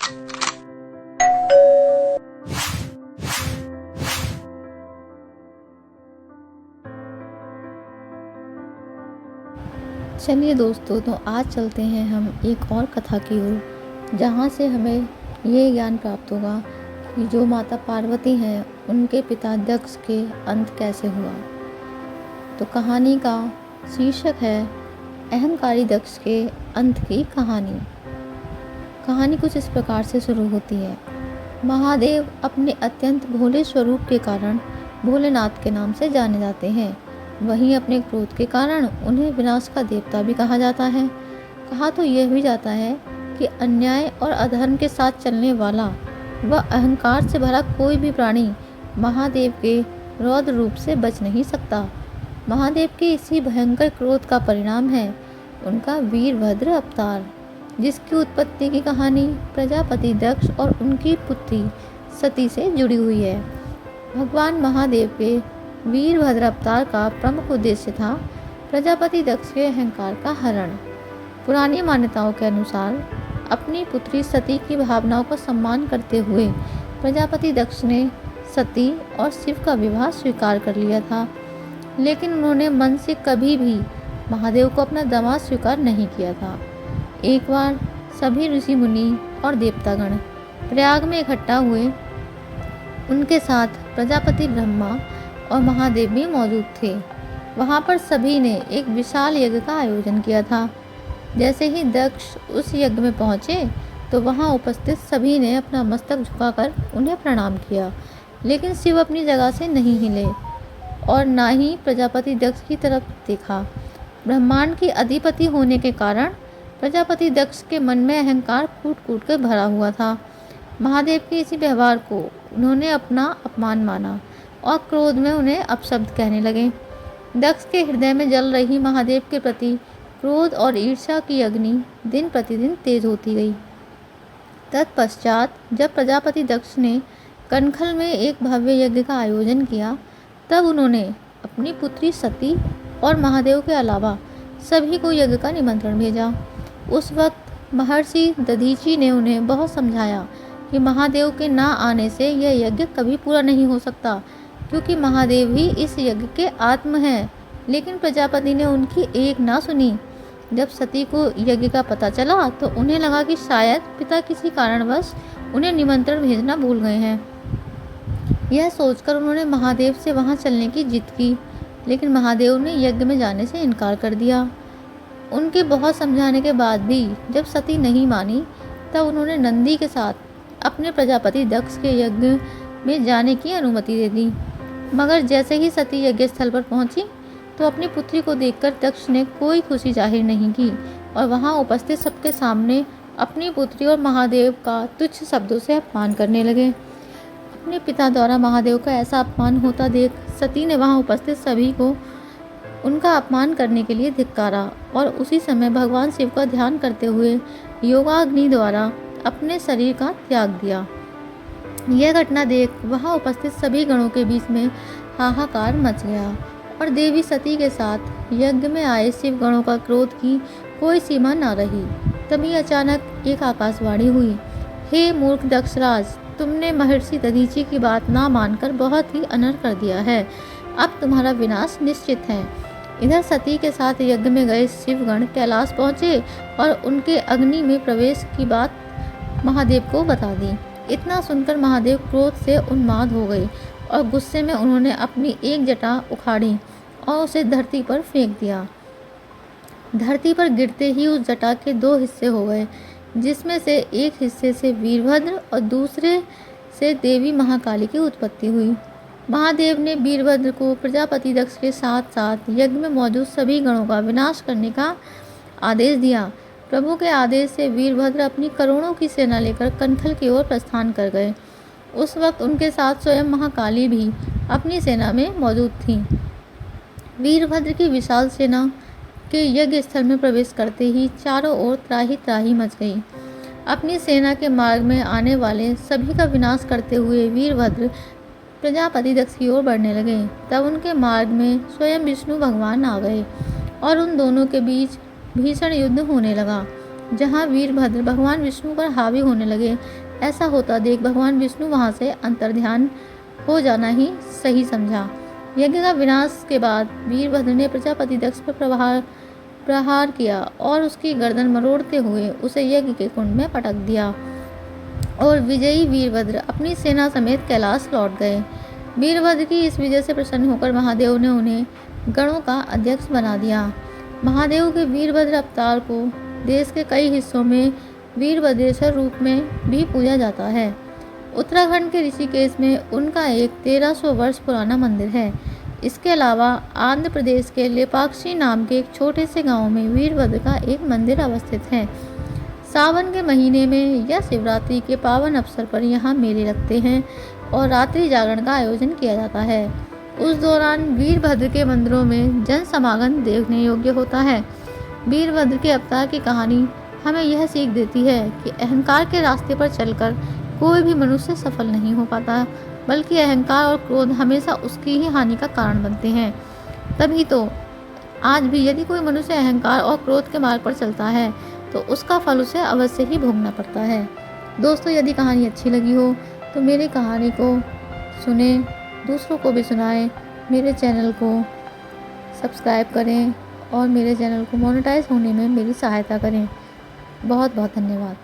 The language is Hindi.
चलिए दोस्तों, तो आज चलते हैं हम एक और कथा की ओर, जहाँ से हमें ये ज्ञान प्राप्त होगा कि जो माता पार्वती हैं उनके पिता दक्ष के अंत कैसे हुआ। तो कहानी का शीर्षक है अहंकारी दक्ष के अंत की कहानी। कहानी कुछ इस प्रकार से शुरू होती है। महादेव अपने अत्यंत भोले स्वरूप के कारण भोलेनाथ के नाम से जाने जाते हैं। वहीं अपने क्रोध के कारण उन्हें विनाश का देवता भी कहा जाता है। कहा तो यह भी जाता है कि अन्याय और अधर्म के साथ चलने वाला व अहंकार से भरा कोई भी प्राणी महादेव के रौद्र रूप से बच नहीं सकता। महादेव के इसी भयंकर क्रोध का परिणाम है उनका वीरभद्र अवतार, जिसकी उत्पत्ति की कहानी प्रजापति दक्ष और उनकी पुत्री सती से जुड़ी हुई है। भगवान महादेव के वीरभद्र अवतार का प्रमुख उद्देश्य था प्रजापति दक्ष के अहंकार का हरण। पुरानी मान्यताओं के अनुसार अपनी पुत्री सती की भावनाओं का सम्मान करते हुए प्रजापति दक्ष ने सती और शिव का विवाह स्वीकार कर लिया था, लेकिन उन्होंने मन से कभी भी महादेव को अपना दामाद स्वीकार नहीं किया था। एक बार सभी ऋषि मुनि और देवतागण प्रयाग में इकट्ठा हुए। उनके साथ प्रजापति ब्रह्मा और महादेव भी मौजूद थे। वहाँ पर सभी ने एक विशाल यज्ञ का आयोजन किया था। जैसे ही दक्ष उस यज्ञ में पहुँचे तो वहाँ उपस्थित सभी ने अपना मस्तक झुकाकर उन्हें प्रणाम किया, लेकिन शिव अपनी जगह से नहीं हिले और ना ही प्रजापति दक्ष की तरफ देखा। ब्रह्मांड की अधिपति होने के कारण प्रजापति दक्ष के मन में अहंकार कूट कूट कर भरा हुआ था। महादेव के इसी व्यवहार को उन्होंने अपना अपमान माना और क्रोध में उन्हें अपशब्द कहने लगे। दक्ष के हृदय में जल रही महादेव के प्रति क्रोध और ईर्ष्या की अग्नि दिन प्रतिदिन तेज होती गई। तत्पश्चात जब प्रजापति दक्ष ने कनखल में एक भव्य यज्ञ का आयोजन किया, तब उन्होंने अपनी पुत्री सती और महादेव के अलावा सभी को यज्ञ का निमंत्रण भेजा। उस वक्त महर्षि दधीची ने उन्हें बहुत समझाया कि महादेव के ना आने से यह यज्ञ कभी पूरा नहीं हो सकता, क्योंकि महादेव ही इस यज्ञ के आत्म हैं। लेकिन प्रजापति ने उनकी एक ना सुनी। जब सती को यज्ञ का पता चला तो उन्हें लगा कि शायद पिता किसी कारणवश उन्हें निमंत्रण भेजना भूल गए हैं। यह सोचकर उन्होंने महादेव से वहां चलने की जिद की, लेकिन महादेव ने यज्ञ में जाने से इनकार कर दिया। उनके बहुत समझाने के बाद भी जब सती नहीं मानी, तब उन्होंने नंदी के साथ अपने प्रजापति दक्ष के यज्ञ में जाने की अनुमति दे दी। मगर जैसे ही सती यज्ञ स्थल पर पहुंची तो अपनी पुत्री को देखकर दक्ष ने कोई खुशी जाहिर नहीं की और वहां उपस्थित सबके सामने अपनी पुत्री और महादेव का तुच्छ शब्दों से अपमान करने लगे। अपने पिता द्वारा महादेव का ऐसा अपमान होता देख सती ने वहां उपस्थित सभी को उनका अपमान करने के लिए धिक्कारा और उसी समय भगवान शिव का ध्यान करते हुए योगाग्नि द्वारा अपने शरीर का त्याग दिया। यह घटना देख वहां उपस्थित सभी गणों के बीच में हाहाकार मच गया और देवी सती के साथ यज्ञ में आए शिव गणों का क्रोध की कोई सीमा न रही। तभी अचानक एक आकाशवाणी हुई, हे मूर्ख दक्षराज, तुमने महर्षि दधीची की बात ना मानकर बहुत ही अनर्थ कर दिया है। अब तुम्हारा विनाश निश्चित है। इधर सती के साथ यज्ञ में गए शिवगण कैलाश पहुँचे और उनके अग्नि में प्रवेश की बात महादेव को बता दी। इतना सुनकर महादेव क्रोध से उन्माद हो गए और गुस्से में उन्होंने अपनी एक जटा उखाड़ी और उसे धरती पर फेंक दिया। धरती पर गिरते ही उस जटा के दो हिस्से हो गए, जिसमें से एक हिस्से से वीरभद्र और दूसरे से देवी महाकाली की उत्पत्ति हुई। महादेव ने वीरभद्र को प्रजापति दक्ष के साथ साथ यज्ञ में मौजूद सभी गणों का विनाश करने का आदेश दिया। प्रभु के आदेश से वीरभद्र अपनी करोड़ों की सेना लेकर कनखल की ओर प्रस्थान कर गए। उस वक्त उनके साथ स्वयं महाकाली भी अपनी सेना में मौजूद थीं। वीरभद्र की विशाल सेना के यज्ञ स्थल में प्रवेश करते ही चारों ओर त्राही त्राही मच गई। अपनी सेना के मार्ग में आने वाले सभी का विनाश करते हुए वीरभद्र प्रजापति दक्ष की ओर बढ़ने लगे। तब उनके मार्ग में स्वयं विष्णु भगवान आ गए और उन दोनों के बीच भीषण युद्ध होने लगा। जहाँ वीरभद्र भगवान विष्णु पर हावी होने लगे। ऐसा होता देख भगवान विष्णु वहाँ से अंतर्ध्यान हो जाना ही सही समझा। यज्ञ का विनाश के बाद वीरभद्र ने प्रजापति दक्ष पर प्रहार किया और उसकी गर्दन मरोड़ते हुए उसे यज्ञ के कुंड में पटक दिया और विजयी वीरभद्र अपनी सेना समेत कैलाश लौट गए। वीरभद्र की इस विजय से प्रसन्न होकर महादेव ने उन्हें गणों का अध्यक्ष बना दिया। महादेव के वीरभद्र अवतार को देश के कई हिस्सों में वीरभद्रेश्वर रूप में भी पूजा जाता है। उत्तराखंड के ऋषिकेश में उनका एक 1300 वर्ष पुराना मंदिर है। इसके अलावा आंध्र प्रदेश के लेपाक्षी नाम के एक छोटे से गांव में वीरभद्र का एक मंदिर अवस्थित है। सावन के महीने में या शिवरात्रि के पावन अवसर पर यहाँ मेले लगते हैं और रात्रि जागरण का आयोजन किया जाता है। उस दौरान वीरभद्र के मंदिरों में जन समागम देखने योग्य होता है। वीरभद्र के अवतार की कहानी हमें यह सीख देती है कि अहंकार के रास्ते पर चलकर कोई भी मनुष्य सफल नहीं हो पाता, बल्कि अहंकार और क्रोध हमेशा उसकी ही हानि का कारण बनते हैं। तभी तो आज भी यदि कोई मनुष्य अहंकार और क्रोध के मार्ग पर चलता है तो उसका फल उसे अवश्य ही भोगना पड़ता है। दोस्तों, यदि कहानी अच्छी लगी हो तो मेरी कहानी को सुने, दूसरों को भी सुनाएं, मेरे चैनल को सब्सक्राइब करें और मेरे चैनल को मोनेटाइज होने में मेरी सहायता करें। बहुत बहुत धन्यवाद।